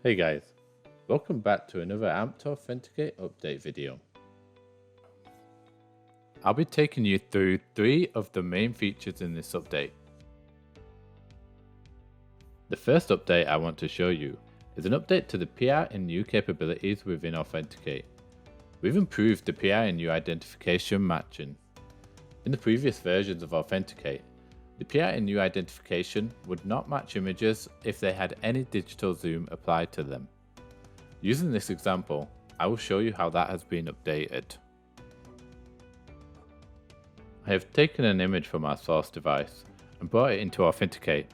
Hey guys, welcome back to another AMP to Authenticate update video. I'll be taking you through 3 of the main features in this update. The first update I want to show you is an update to the PRNU capabilities within Authenticate. We've improved the PRNU identification matching. In the previous versions of Authenticate, the PRNU identification would not match images if they had any digital zoom applied to them. Using this example, I will show you how that has been updated. I have taken an image from our source device and brought it into Authenticate.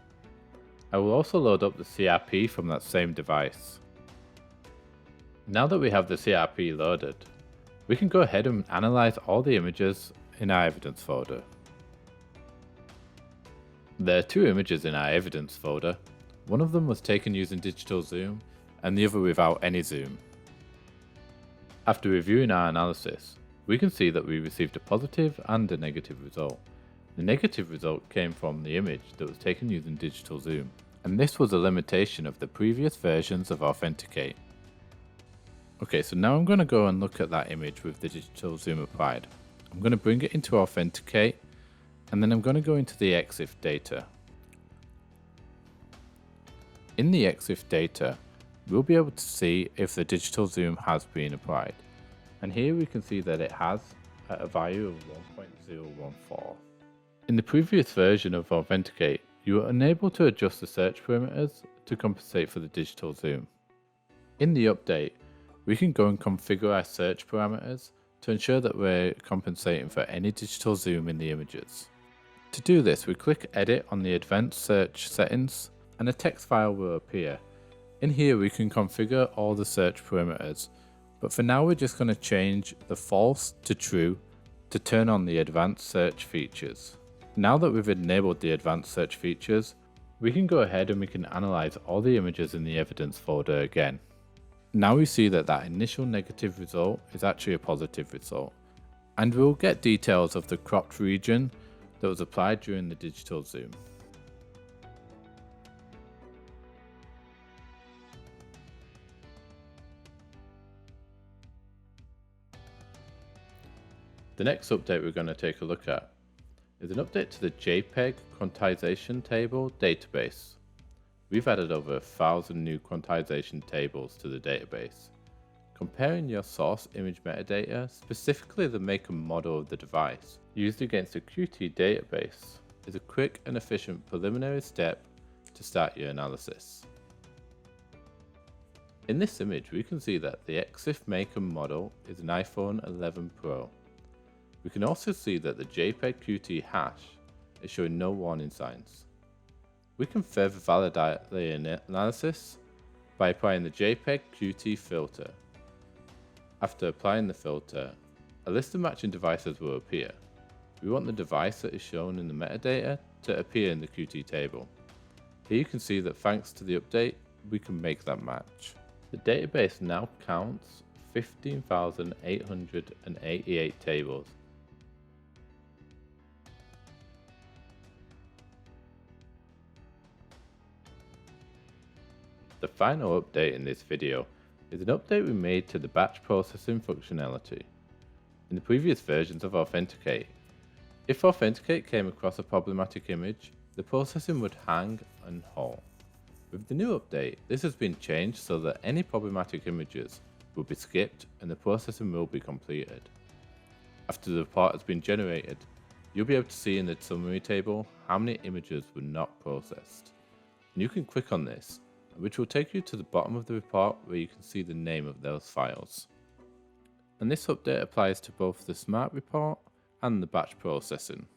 I will also load up the CRP from that same device. Now that we have the CRP loaded, we can go ahead and analyze all the images in our evidence folder. There are 2 images in our evidence folder. One of them was taken using digital zoom and the other without any zoom. After reviewing our analysis, we can see that we received a positive and a negative result. The negative result came from the image that was taken using digital zoom, and this was a limitation of the previous versions of Authenticate. Okay, so now I'm going to go and look at that image with the digital zoom applied. I'm going to bring it into Authenticate, and then I'm going to go into the EXIF data. In the EXIF data, we'll be able to see if the digital zoom has been applied. And here we can see that it has at a value of 1.014. In the previous version of Authenticate, you were unable to adjust the search parameters to compensate for the digital zoom. In the update, we can go and configure our search parameters to ensure that we're compensating for any digital zoom in the images. To do this, we click Edit on the Advanced Search settings and a text file will appear. In here we can configure all the search parameters, but for now we're just going to change the false to true to turn on the advanced search features. Now that we've enabled the advanced search features, we can go ahead and we can analyze all the images in the evidence folder again. Now we see that that initial negative result is actually a positive result, and we'll get details of the cropped region that was applied during the digital zoom. The next update we're going to take a look at is an update to the JPEG Quantization Table database. We've added over 1,000 new quantization tables to the database. Comparing your source image metadata, specifically the make and model of the device, used against a Qt database is a quick and efficient preliminary step to start your analysis. In this image, we can see that the EXIF make and model is an iPhone 11 Pro. We can also see that the JPEG Qt hash is showing no warning signs. We can further validate the analysis by applying the JPEG Qt filter. After applying the filter, a list of matching devices will appear. We want the device that is shown in the metadata to appear in the Qt table. Here you can see that thanks to the update, we can make that match. The database now counts 15,888 tables. The final update in this video is an update we made to the batch processing functionality. In the previous versions of Authenticate, if Authenticate came across a problematic image, the processing would hang and halt. With the new update, this has been changed so that any problematic images will be skipped and the processing will be completed. After the report has been generated, you'll be able to see in the summary table how many images were not processed. And you can click on this, which will take you to the bottom of the report where you can see the name of those files. And this update applies to both the smart report and the batch processing.